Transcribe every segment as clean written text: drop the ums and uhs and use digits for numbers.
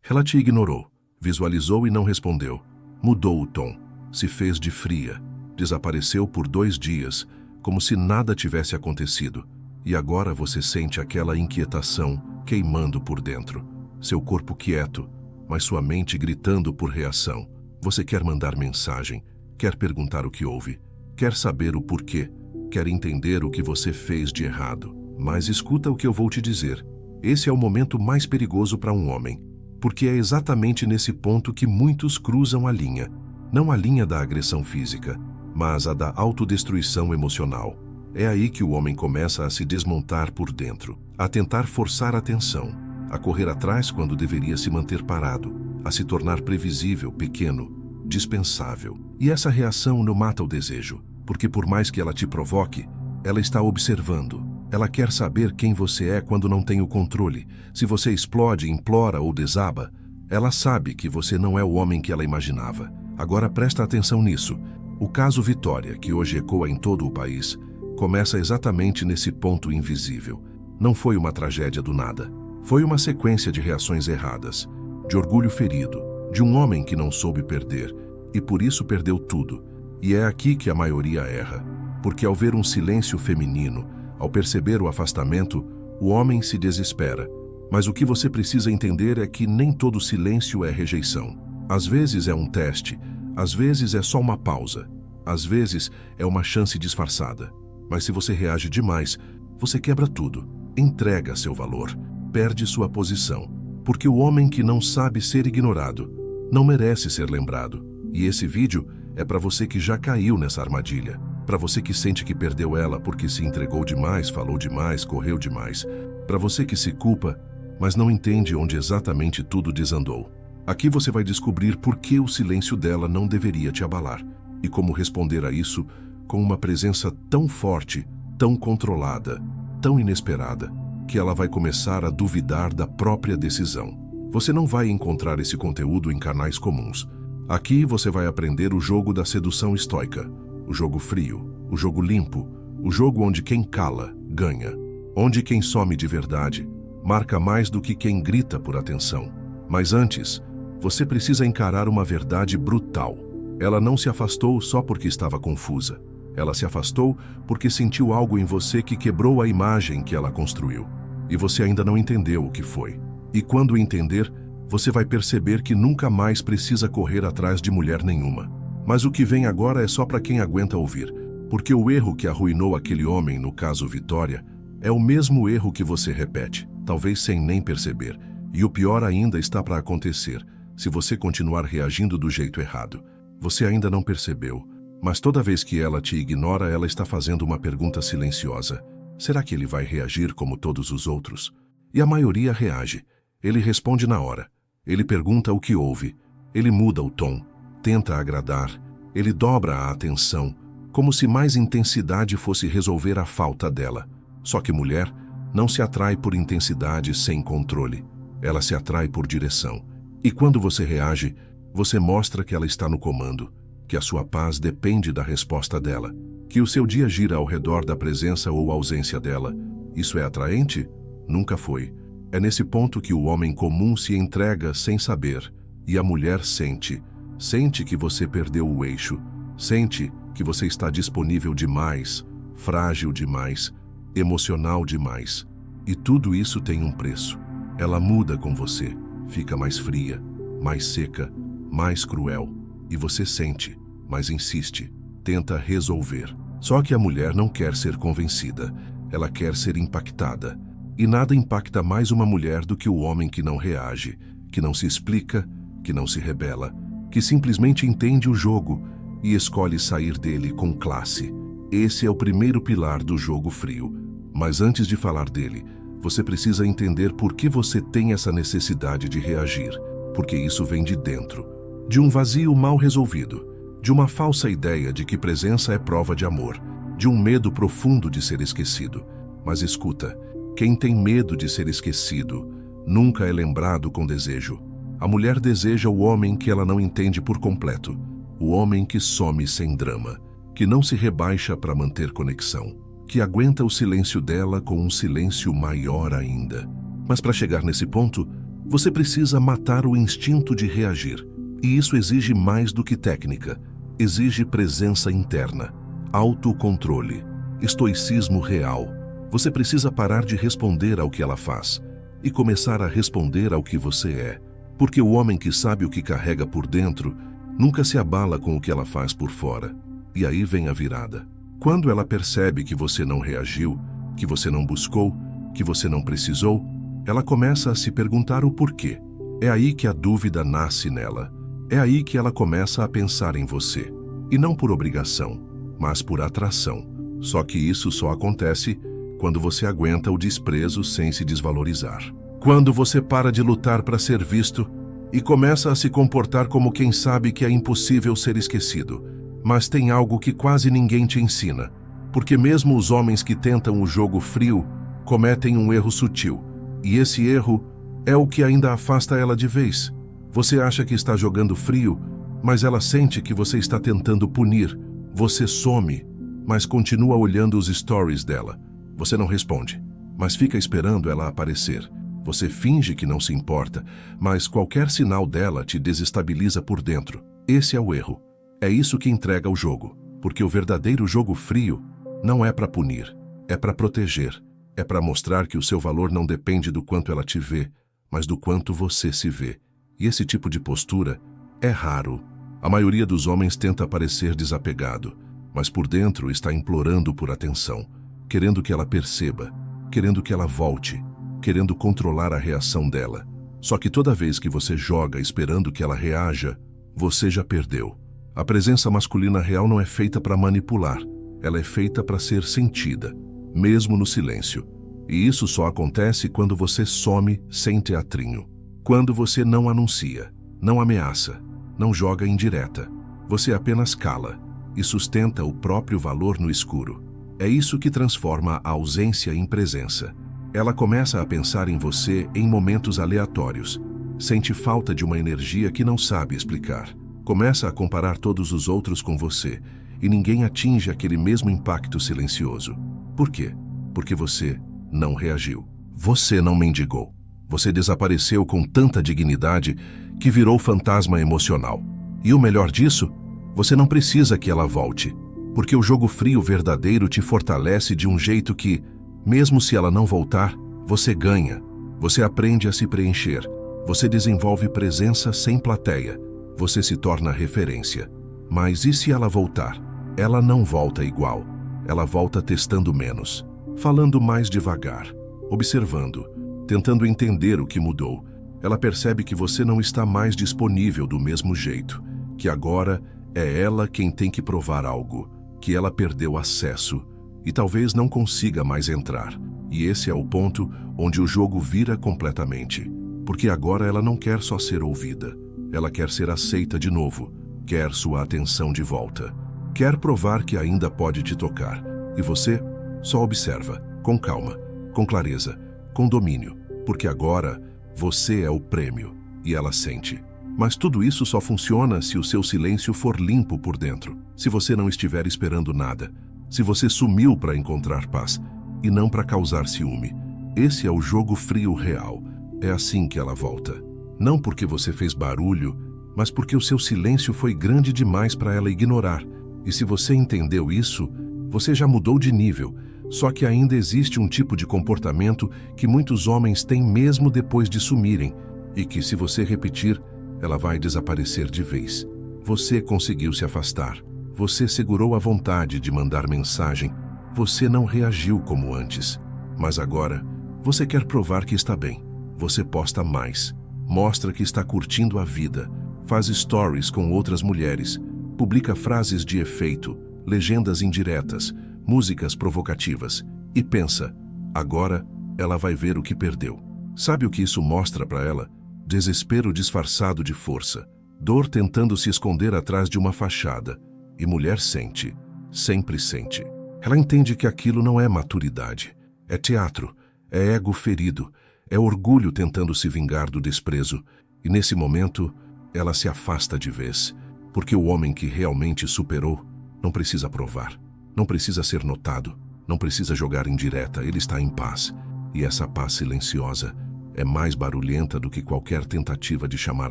Ela te ignorou, visualizou e não respondeu. Mudou o tom, se fez de fria, desapareceu por 2 dias, como se nada tivesse acontecido. E agora você sente aquela inquietação queimando por dentro. Seu corpo quieto, mas sua mente gritando por reação. Você quer mandar mensagem, quer perguntar o que houve, quer saber o porquê, quer entender o que você fez de errado. Mas escuta o que eu vou te dizer. Esse é o momento mais perigoso para um homem, porque é exatamente nesse ponto que muitos cruzam a linha. Não a linha da agressão física, mas a da autodestruição emocional. É aí que o homem começa a se desmontar por dentro, a tentar forçar a atenção, a correr atrás quando deveria se manter parado, a se tornar previsível, pequeno, dispensável. E essa reação não mata o desejo, porque por mais que ela te provoque, ela está observando. Ela quer saber quem você é quando não tem o controle. Se você explode, implora ou desaba, ela sabe que você não é o homem que ela imaginava. Agora presta atenção nisso. O caso Vitória, que hoje ecoa em todo o país, começa exatamente nesse ponto invisível. Não foi uma tragédia do nada. Foi uma sequência de reações erradas, de orgulho ferido, de um homem que não soube perder, e por isso perdeu tudo. E é aqui que a maioria erra, porque ao ver um silêncio feminino, ao perceber o afastamento, o homem se desespera. Mas o que você precisa entender é que nem todo silêncio é rejeição. Às vezes é um teste, às vezes é só uma pausa, às vezes é uma chance disfarçada. Mas se você reage demais, você quebra tudo, entrega seu valor, perde sua posição. Porque o homem que não sabe ser ignorado não merece ser lembrado. E esse vídeo é para você que já caiu nessa armadilha. Para você que sente que perdeu ela porque se entregou demais, falou demais, correu demais. Para você que se culpa, mas não entende onde exatamente tudo desandou. Aqui você vai descobrir por que o silêncio dela não deveria te abalar. E como responder a isso com uma presença tão forte, tão controlada, tão inesperada, que ela vai começar a duvidar da própria decisão. Você não vai encontrar esse conteúdo em canais comuns. Aqui você vai aprender o jogo da sedução estoica, o jogo frio, o jogo limpo, o jogo onde quem cala, ganha, onde quem some de verdade, marca mais do que quem grita por atenção. Mas antes, você precisa encarar uma verdade brutal. Ela não se afastou só porque estava confusa. Ela se afastou porque sentiu algo em você que quebrou a imagem que ela construiu. E você ainda não entendeu o que foi. E quando entender, você vai perceber que nunca mais precisa correr atrás de mulher nenhuma. Mas o que vem agora é só para quem aguenta ouvir. Porque o erro que arruinou aquele homem, no caso Vitória, é o mesmo erro que você repete, talvez sem nem perceber. E o pior ainda está para acontecer, se você continuar reagindo do jeito errado. Você ainda não percebeu, mas toda vez que ela te ignora, ela está fazendo uma pergunta silenciosa. Será que ele vai reagir como todos os outros? E a maioria reage. Ele responde na hora. Ele pergunta o que houve. Ele muda o tom, tenta agradar. Ele dobra a atenção, como se mais intensidade fosse resolver a falta dela. Só que mulher não se atrai por intensidade sem controle. Ela se atrai por direção. E quando você reage, você mostra que ela está no comando, que a sua paz depende da resposta dela, que o seu dia gira ao redor da presença ou ausência dela. Isso é atraente? Nunca foi. É nesse ponto que o homem comum se entrega sem saber, e a mulher sente. Sente que você perdeu o eixo, sente que você está disponível demais, frágil demais, emocional demais. E tudo isso tem um preço. Ela muda com você, fica mais fria, mais seca, mais cruel. E você sente, mas insiste, tenta resolver. Só que a mulher não quer ser convencida, ela quer ser impactada. E nada impacta mais uma mulher do que o homem que não reage, que não se explica, que não se rebela, que simplesmente entende o jogo e escolhe sair dele com classe. Esse é o primeiro pilar do jogo frio. Mas antes de falar dele, você precisa entender por que você tem essa necessidade de reagir. Porque isso vem de dentro, de um vazio mal resolvido, de uma falsa ideia de que presença é prova de amor, de um medo profundo de ser esquecido. Mas escuta, quem tem medo de ser esquecido nunca é lembrado com desejo. A mulher deseja o homem que ela não entende por completo, o homem que some sem drama, que não se rebaixa para manter conexão, que aguenta o silêncio dela com um silêncio maior ainda. Mas para chegar nesse ponto, Você precisa matar o instinto de reagir. E isso exige mais do que técnica. Exige presença interna, autocontrole, estoicismo real. Você precisa parar de responder ao que ela faz e começar a responder ao que você é. Porque o homem que sabe o que carrega por dentro nunca se abala com o que ela faz por fora. E aí vem a virada. Quando ela percebe que você não reagiu, que você não buscou, que você não precisou, ela começa a se perguntar o porquê. É aí que a dúvida nasce nela. É aí que ela começa a pensar em você. E não por obrigação, mas por atração. Só que isso só acontece quando você aguenta o desprezo sem se desvalorizar. Quando você para de lutar para ser visto e começa a se comportar como quem sabe que é impossível ser esquecido. Mas tem algo que quase ninguém te ensina. Porque mesmo os homens que tentam o jogo frio cometem um erro sutil. E esse erro é o que ainda afasta ela de vez. Você acha que está jogando frio, mas ela sente que você está tentando punir. Você some, mas continua olhando os stories dela. Você não responde, mas fica esperando ela aparecer. Você finge que não se importa, mas qualquer sinal dela te desestabiliza por dentro. Esse é o erro. É isso que entrega o jogo. Porque o verdadeiro jogo frio não é para punir, é para proteger. É para mostrar que o seu valor não depende do quanto ela te vê, mas do quanto você se vê. E esse tipo de postura é raro. A maioria dos homens tenta parecer desapegado, mas por dentro está implorando por atenção, querendo que ela perceba, querendo que ela volte, querendo controlar a reação dela. Só que toda vez que você joga esperando que ela reaja, você já perdeu. A presença masculina real não é feita para manipular, ela é feita para ser sentida, mesmo no silêncio. E isso só acontece quando você some sem teatrinho. Quando você não anuncia, não ameaça, não joga indireta. Você apenas cala e sustenta o próprio valor no escuro. É isso que transforma a ausência em presença. Ela começa a pensar em você em momentos aleatórios. Sente falta de uma energia que não sabe explicar. Começa a comparar todos os outros com você e ninguém atinge aquele mesmo impacto silencioso. Por quê? Porque você não reagiu. Você não mendigou. Você desapareceu com tanta dignidade que virou fantasma emocional. E o melhor disso, você não precisa que ela volte, porque o jogo frio verdadeiro te fortalece de um jeito que, mesmo se ela não voltar, você ganha. Você aprende a se preencher. Você desenvolve presença sem plateia. Você se torna referência. Mas e se ela voltar? Ela não volta igual. Ela volta testando menos, falando mais devagar, observando, tentando entender o que mudou. Ela percebe que você não está mais disponível do mesmo jeito, que agora é ela quem tem que provar algo, que ela perdeu acesso e talvez não consiga mais entrar. E esse é o ponto onde o jogo vira completamente, porque agora ela não quer só ser ouvida, ela quer ser aceita de novo, quer sua atenção de volta, quer provar que ainda pode te tocar, e você só observa, com calma, com clareza, com domínio, porque agora você é o prêmio, e ela sente. Mas tudo isso só funciona se o seu silêncio for limpo por dentro, se você não estiver esperando nada, se você sumiu para encontrar paz, e não para causar ciúme. Esse é o jogo frio real, é assim que ela volta. Não porque você fez barulho, mas porque o seu silêncio foi grande demais para ela ignorar. E se você entendeu isso, você já mudou de nível. Só que ainda existe um tipo de comportamento que muitos homens têm mesmo depois de sumirem, e que, se você repetir, ela vai desaparecer de vez. Você conseguiu se afastar. Você segurou a vontade de mandar mensagem. Você não reagiu como antes. Mas agora, você quer provar que está bem. Você posta mais. Mostra que está curtindo a vida. Faz stories com outras mulheres. Publica frases de efeito, legendas indiretas, músicas provocativas, e pensa, agora ela vai ver o que perdeu. Sabe o que isso mostra para ela? Desespero disfarçado de força, dor tentando se esconder atrás de uma fachada. E mulher sente, sempre sente. Ela entende que aquilo não é maturidade, é teatro, é ego ferido, é orgulho tentando se vingar do desprezo. E nesse momento, ela se afasta de vez, porque o homem que realmente superou não precisa provar. Não precisa ser notado, não precisa jogar indireta, ele está em paz. E essa paz silenciosa é mais barulhenta do que qualquer tentativa de chamar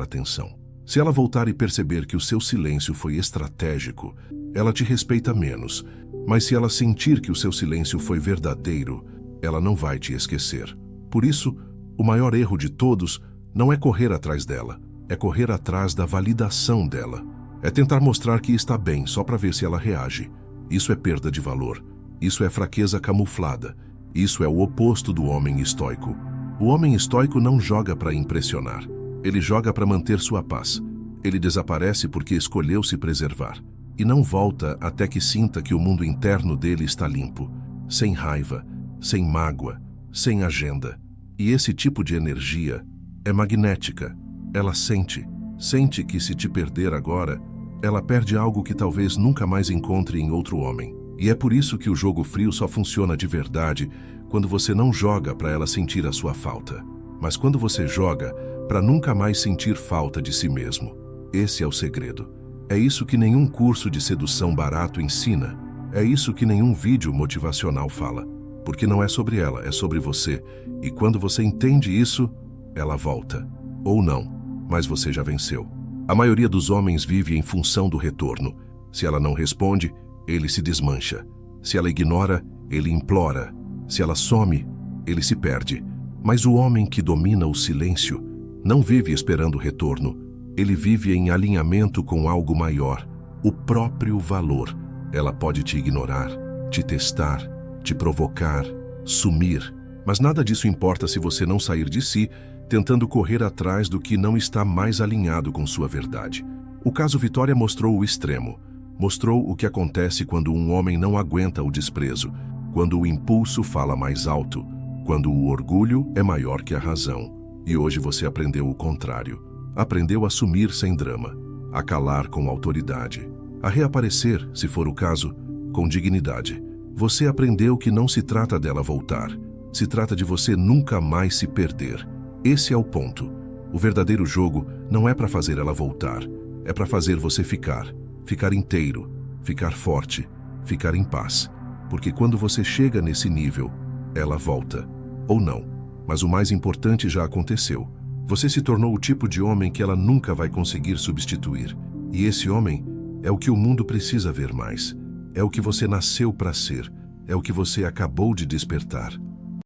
atenção. Se ela voltar e perceber que o seu silêncio foi estratégico, ela te respeita menos, mas se ela sentir que o seu silêncio foi verdadeiro, ela não vai te esquecer. Por isso, o maior erro de todos não é correr atrás dela, é correr atrás da validação dela. É tentar mostrar que está bem só para ver se ela reage. Isso é perda de valor. Isso é fraqueza camuflada. Isso é o oposto do homem estoico. O homem estoico não joga para impressionar. Ele joga para manter sua paz. Ele desaparece porque escolheu se preservar. E não volta até que sinta que o mundo interno dele está limpo, sem raiva, sem mágoa, sem agenda. E esse tipo de energia é magnética. Ela sente que se te perder agora, ela perde algo que talvez nunca mais encontre em outro homem. E é por isso que o jogo frio só funciona de verdade quando você não joga para ela sentir a sua falta, mas quando você joga para nunca mais sentir falta de si mesmo. Esse é o segredo. É isso que nenhum curso de sedução barato ensina. É isso que nenhum vídeo motivacional fala. Porque não é sobre ela, é sobre você. E quando você entende isso, ela volta. Ou não, mas você já venceu. A maioria dos homens vive em função do retorno. Se ela não responde, ele se desmancha. Se ela ignora, ele implora. Se ela some, ele se perde. Mas o homem que domina o silêncio não vive esperando o retorno. Ele vive em alinhamento com algo maior, o próprio valor. Ela pode te ignorar, te testar, te provocar, sumir. Mas nada disso importa se você não sair de si, tentando correr atrás do que não está mais alinhado com sua verdade. O caso Vitória mostrou o extremo. Mostrou o que acontece quando um homem não aguenta o desprezo, quando o impulso fala mais alto, quando o orgulho é maior que a razão. E hoje você aprendeu o contrário. Aprendeu a sumir sem drama, a calar com autoridade, a reaparecer, se for o caso, com dignidade. Você aprendeu que não se trata dela voltar, se trata de você nunca mais se perder. Esse é o ponto. O verdadeiro jogo não é para fazer ela voltar, é para fazer você ficar inteiro, ficar forte, ficar em paz. Porque quando você chega nesse nível, ela volta. Ou não. Mas o mais importante já aconteceu. Você se tornou o tipo de homem que ela nunca vai conseguir substituir. E esse homem é o que o mundo precisa ver mais. É o que você nasceu para ser. É o que você acabou de despertar.